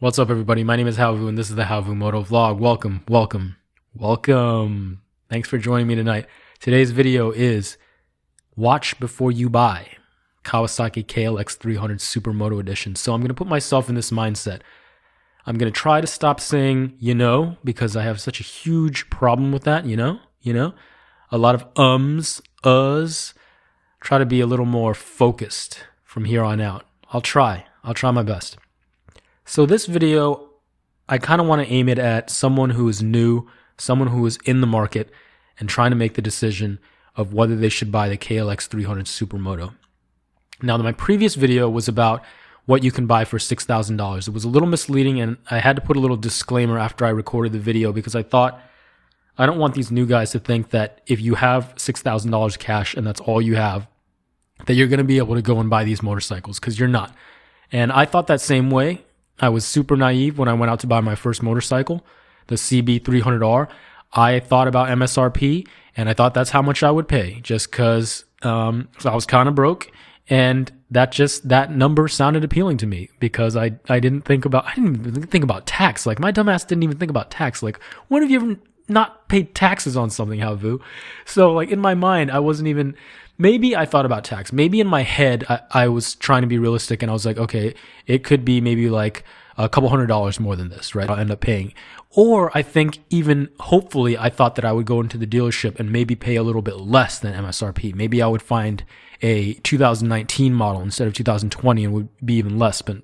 What's up, everybody? My name is Halvu, and this is the Halvu Moto Vlog. Welcome. Thanks for joining me tonight. Today's video is Watch Before You Buy, Kawasaki KLX300 Supermoto Edition. So I'm going to put myself in this mindset. I'm going to try to stop saying, because I have such a huge problem with that, a lot of ums, uhs. Try to be a little more focused from here on out. I'll try my best. So this video, I kind of want to aim it at someone who is new, someone who is in the market and trying to make the decision of whether they should buy the KLX300 Supermoto. Now, my previous video was about what you can buy for $6,000. It was a little misleading, and I had to put a little disclaimer after I recorded the video because I thought I don't want these new guys to think that if you have $6,000 cash and that's all you have, that you're going to be able to go and buy these motorcycles, because you're not. And I thought that same way. I was super naive when I went out to buy my first motorcycle, the CB300R. I thought about MSRP, and I thought that's how much I would pay, just because I was kind of broke, and that number sounded appealing to me because I didn't even think about tax. Like, my dumbass didn't even think about tax. Like, when have you ever not paid taxes on something, Halvu? So, like, in my mind, I wasn't even. Maybe I thought about tax. Maybe in my head, I was trying to be realistic, and I was like, okay, it could be maybe like a couple $100 more than this, right? I'll end up paying. Or I think even hopefully I thought that I would go into the dealership and maybe pay a little bit less than MSRP. Maybe I would find a 2019 model instead of 2020 and would be even less. But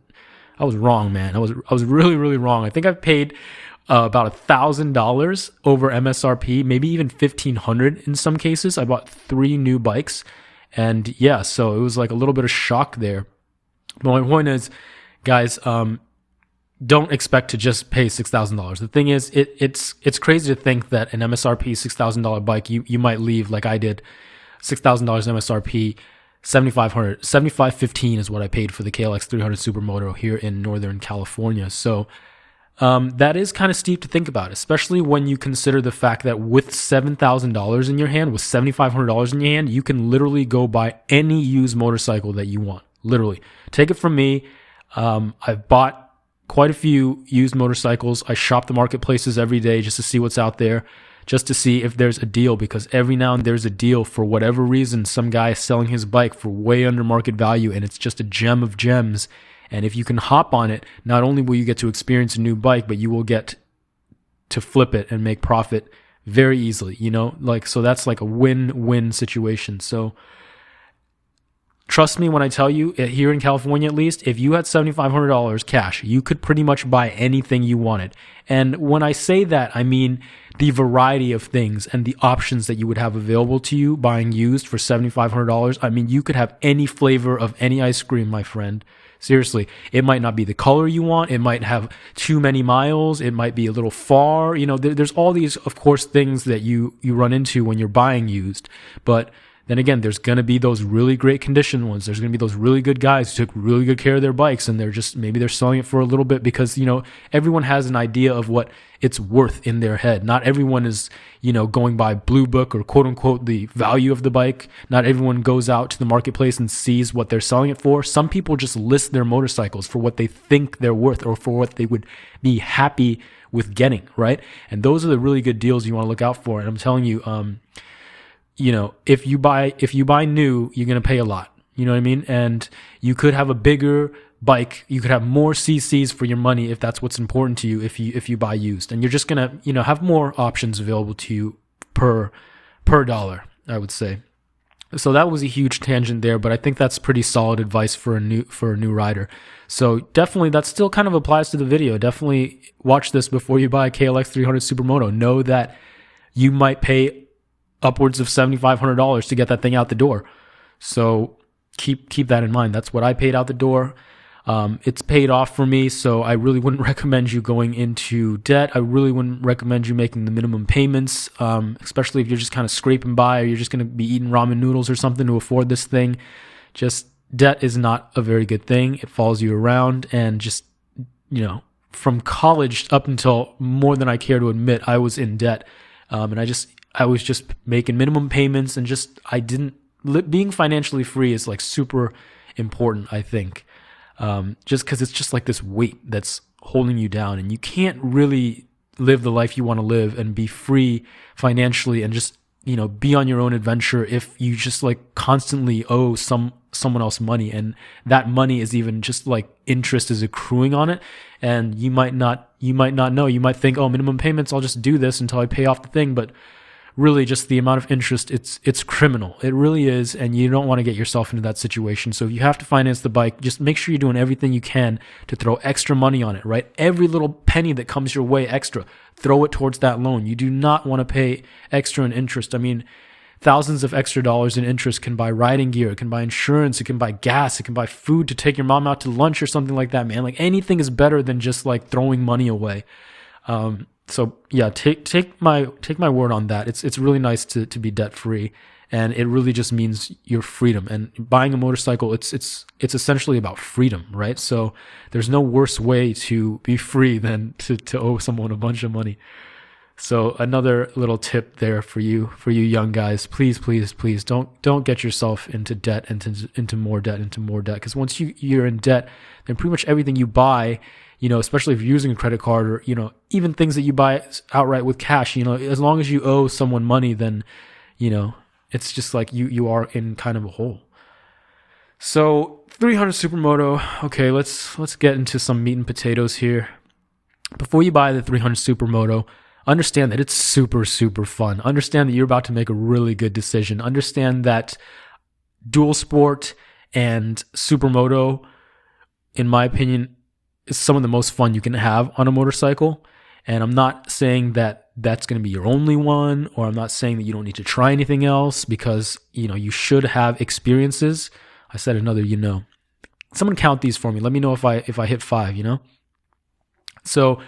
I was wrong, man. I was really, really wrong. I think I've paid about $1,000 over MSRP, maybe even $1,500 in some cases. I bought 3 new bikes, and yeah, so it was like a little bit of shock there. But my point is, guys, don't expect to just pay $6,000. The thing is, it's crazy to think that an MSRP $6,000 bike you might leave like I did, $6,000 MSRP. $7,515 is what I paid for the KLX300 Supermoto here in Northern California. So that is kind of steep to think about, especially when you consider the fact that with $7,000 in your hand, with $7,500 in your hand, you can literally go buy any used motorcycle that you want. Literally. Take it from me. I've bought quite a few used motorcycles. I shop the marketplaces every day just to see what's out there, just to see if there's a deal, because every now and then there's a deal. For whatever reason, some guy is selling his bike for way under market value, and it's just a gem of gems. And if you can hop on it, not only will you get to experience a new bike, but you will get to flip it and make profit very easily, so that's like a win-win situation. So trust me when I tell you, here in California at least, if you had $7,500 cash, you could pretty much buy anything you wanted. And when I say that, I mean the variety of things and the options that you would have available to you buying used for $7,500. I mean, you could have any flavor of any ice cream, my friend. Seriously, it might not be the color you want. It might have too many miles. It might be a little far. There's all these, of course, things that you run into when you're buying used. But then again, there's going to be those really great condition ones. There's going to be those really good guys who took really good care of their bikes, and maybe they're selling it for a little bit because, everyone has an idea of what it's worth in their head. Not everyone is, going by Blue Book or quote unquote the value of the bike. Not everyone goes out to the marketplace and sees what they're selling it for. Some people just list their motorcycles for what they think they're worth or for what they would be happy with getting, right? And those are the really good deals you want to look out for. And I'm telling you, if you buy new, you're going to pay a lot. You know what I mean? And you could have a bigger bike. You could have more CCs for your money if that's what's important to you if you buy used. And you're just going to, have more options available to you per dollar, I would say. So that was a huge tangent there, but I think that's pretty solid advice for a new rider. So definitely that still kind of applies to the video. Definitely watch this before you buy a KLX300 Supermoto. Know that you might pay upwards of $7,500 to get that thing out the door. So keep that in mind. That's what I paid out the door. It's paid off for me, so I really wouldn't recommend you going into debt. I really wouldn't recommend you making the minimum payments, especially if you're just kind of scraping by or you're just going to be eating ramen noodles or something to afford this thing. Just debt is not a very good thing. It follows you around, and just, from college up until more than I care to admit, I was in debt. And I was just making minimum payments, and being financially free is like super important, I think. Just because it's just like this weight that's holding you down, and you can't really live the life you want to live and be free financially and just, be on your own adventure if you just like constantly owe someone else money, and that money is even just like interest is accruing on it, and you might not know. You might think, oh, minimum payments, I'll just do this until I pay off the thing, but really just the amount of interest, it's criminal. It really is, and you don't want to get yourself into that situation. So if you have to finance the bike, just make sure you're doing everything you can to throw extra money on it, right? Every little penny that comes your way extra, throw it towards that loan. You do not want to pay extra in interest. I mean, thousands of extra dollars in interest can buy riding gear, it can buy insurance, it can buy gas, it can buy food to take your mom out to lunch or something like that, man. Like anything is better than just like throwing money away. So yeah, take my word on that. It's really nice to be debt free, and it really just means your freedom. And buying a motorcycle, it's essentially about freedom, right? So there's no worse way to be free than to owe someone a bunch of money. So another little tip there for you young guys, please don't get yourself into debt, into more debt, because once you're in debt, then pretty much everything you buy, especially if you're using a credit card, or even things that you buy outright with cash, as long as you owe someone money, then it's just like you are in kind of a hole. So 300 Supermoto, okay, let's get into some meat and potatoes here. Before you buy the 300 Supermoto, understand that it's super, super fun. Understand that you're about to make a really good decision. Understand that dual sport and Supermoto, in my opinion, is some of the most fun you can have on a motorcycle. And I'm not saying that that's going to be your only one, or I'm not saying that you don't need to try anything else, because, you should have experiences. I said another, Someone count these for me. Let me know if I hit 5, So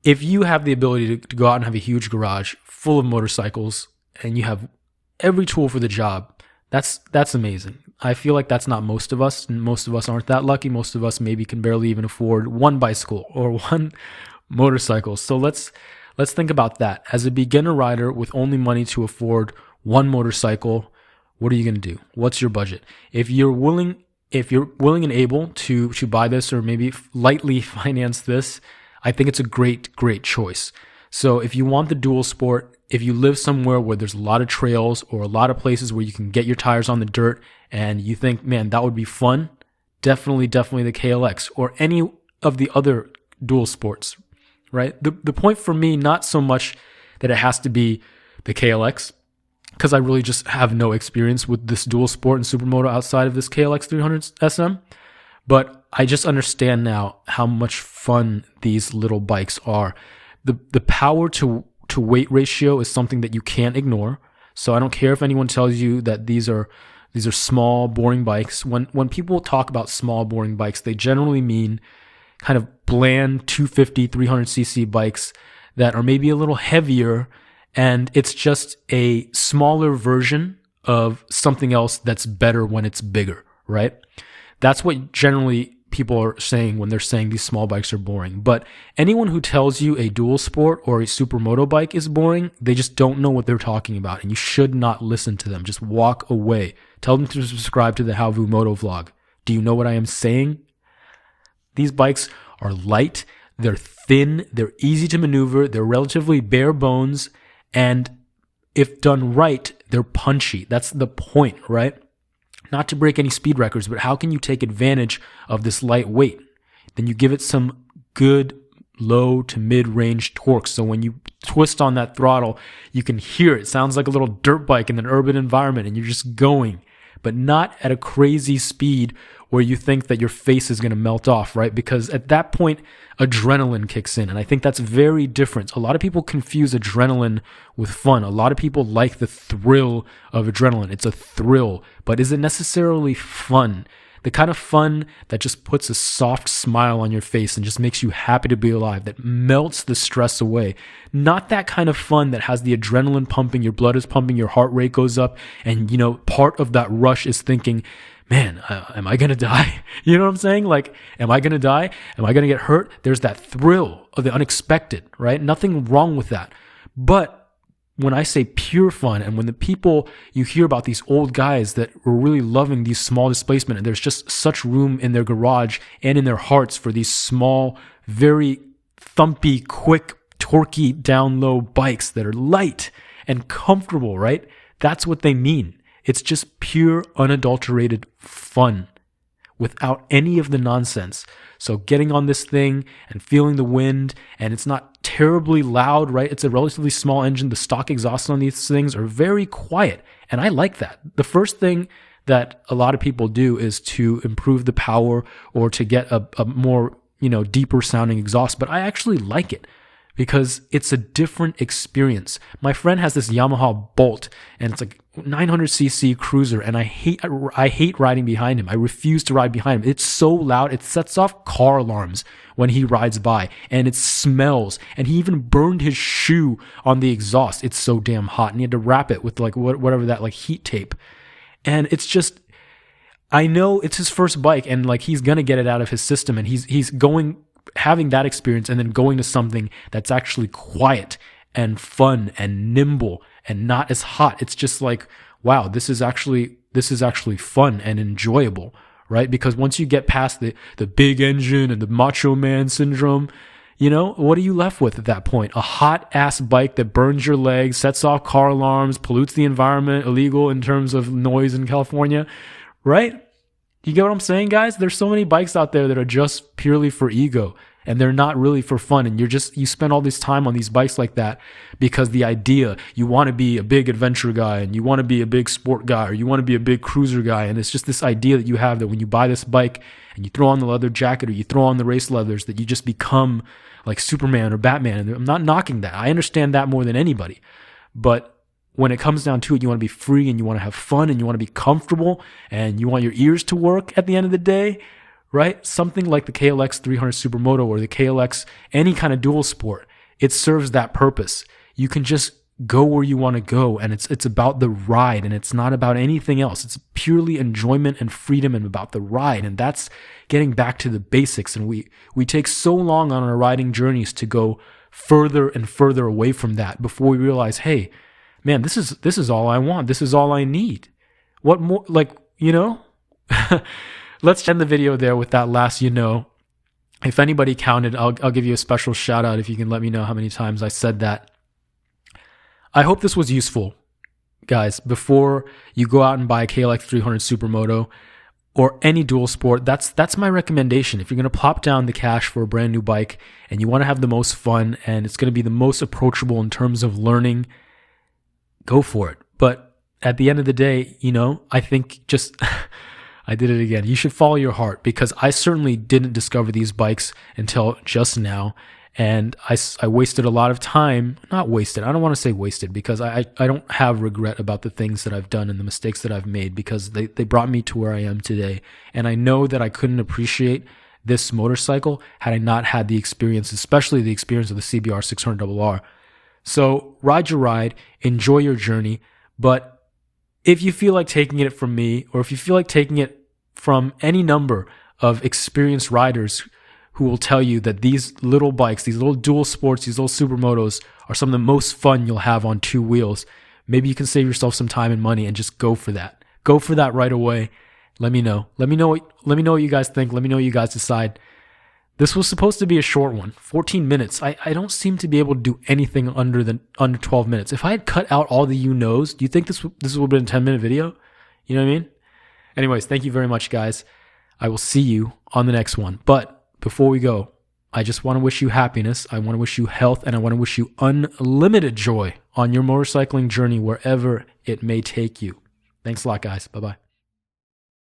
if you have the ability to go out and have a huge garage full of motorcycles, and you have every tool for the job, that's amazing. I feel like that's not most of us, and most of us aren't that lucky. Most of us maybe can barely even afford one bicycle or one motorcycle. So let's think about that. As a beginner rider with only money to afford one motorcycle, what are you going to do? What's your budget? If you're willing and able to buy this, or maybe lightly finance this, I think it's a great choice. So if you want the dual sport, if you live somewhere where there's a lot of trails or a lot of places where you can get your tires on the dirt, and you think, man, that would be fun, definitely the KLX or any of the other dual sports, right? The point for me, not so much that it has to be the KLX, because I really just have no experience with this dual sport and Supermoto outside of this KLX300SM, but I just understand now how much fun these little bikes are. The power to weight ratio is something that you can't ignore. So I don't care if anyone tells you that these are small, boring bikes. When people talk about small, boring bikes, they generally mean kind of bland 250, 300cc bikes that are maybe a little heavier, and it's just a smaller version of something else that's better when it's bigger, right? That's what generally people are saying when they're saying these small bikes are boring. But anyone who tells you a dual sport or a Supermoto bike is boring, they just don't know what they're talking about, and you should not listen to them. Just walk away. Tell them to subscribe to the How Vu Moto vlog. Do you know what I am saying? These bikes are light, they're thin, they're easy to maneuver, they're relatively bare bones, and if done right, they're punchy. That's the point, right? Not to break any speed records, but how can you take advantage of this light weight? Then you give it some good low to mid-range torque. So when you twist on that throttle, you can hear it. It sounds like a little dirt bike in an urban environment, and you're just going, but not at a crazy speed where you think that your face is going to melt off, right? Because at that point, adrenaline kicks in. And I think that's very different. A lot of people confuse adrenaline with fun. A lot of people like the thrill of adrenaline. It's a thrill, but is it necessarily fun? The kind of fun that just puts a soft smile on your face and just makes you happy to be alive, that melts the stress away. Not that kind of fun that has the adrenaline pumping, your blood is pumping, your heart rate goes up, and part of that rush is thinking, man, am I going to die? You know what I'm saying? Like, am I going to die? Am I going to get hurt? There's that thrill of the unexpected, right? Nothing wrong with that. But when I say pure fun, and when the people you hear about, these old guys that were really loving these small displacement, and there's just such room in their garage and in their hearts for these small, very thumpy, quick, torquey, down low bikes that are light and comfortable, right? That's what they mean. It's just pure, unadulterated fun without any of the nonsense. So getting on this thing and feeling the wind, and it's not terribly loud, right? It's a relatively small engine. The stock exhausts on these things are very quiet, and I like that. The first thing that a lot of people do is to improve the power or to get a more, deeper sounding exhaust, but I actually like it because it's a different experience. My friend has this Yamaha Bolt, and it's like 900cc cruiser, and I hate riding behind him. I refuse to ride behind him. It's so loud. It sets off car alarms when he rides by, and it smells, and he even burned his shoe on the exhaust. It's so damn hot, and he had to wrap it with whatever that heat tape. And it's just, I know it's his first bike, and he's gonna get it out of his system, and he's having that experience and then going to something that's actually quiet and fun and nimble and not as hot. It's just wow, this is actually fun and enjoyable, right? Because once you get past the big engine and the macho man syndrome, what are you left with at that point? A hot ass bike that burns your legs, sets off car alarms, pollutes the environment, illegal in terms of noise in California, right? You get what I'm saying, guys? There's so many bikes out there that are just purely for ego, and they're not really for fun. And you spend all this time on these bikes like that because the idea, you want to be a big adventure guy, and you want to be a big sport guy, or you want to be a big cruiser guy. And it's just this idea that you have that when you buy this bike and you throw on the leather jacket or you throw on the race leathers, that you just become like Superman or Batman. And I'm not knocking that. I understand that more than anybody. But when it comes down to it, you want to be free, and you want to have fun, and you want to be comfortable, and you want your ears to work at the end of the day, right? Something like the KLX300 Supermoto or the KLX, any kind of dual sport, it serves that purpose. You can just go where you want to go, and it's about the ride, and it's not about anything else. It's purely enjoyment and freedom and about the ride, and that's getting back to the basics. And we take so long on our riding journeys to go further and further away from that before we realize, hey, man, this is all I want. This is all I need. What more, Let's end the video there with that last, If anybody counted, I'll give you a special shout out if you can let me know how many times I said that. I hope this was useful, guys. Before you go out and buy a KLX300 Supermoto or any dual sport, that's my recommendation. If you're going to plop down the cash for a brand new bike and you want to have the most fun and it's going to be the most approachable in terms of learning, go for it. But at the end of the day, I think just, I did it again. You should follow your heart, because I certainly didn't discover these bikes until just now. And I wasted a lot of time, not wasted. I don't want to say wasted, because I don't have regret about the things that I've done and the mistakes that I've made, because they brought me to where I am today. And I know that I couldn't appreciate this motorcycle had I not had the experience, especially the experience of the CBR 600RR. So ride your ride, enjoy your journey. But if you feel like taking it from me, or if you feel like taking it from any number of experienced riders who will tell you that these little bikes, these little dual sports, these little supermotos are some of the most fun you'll have on two wheels, maybe you can save yourself some time and money and just go for that. Go for that right away. Let me know. Let me know what you guys think. Let me know what you guys decide. This was supposed to be a short one, 14 minutes. I don't seem to be able to do anything under 12 minutes. If I had cut out all the you-knows, do you think this would have been a 10-minute video? You know what I mean? Anyways, thank you very much, guys. I will see you on the next one. But before we go, I just want to wish you happiness. I want to wish you health, and I want to wish you unlimited joy on your motorcycling journey, wherever it may take you. Thanks a lot, guys. Bye-bye.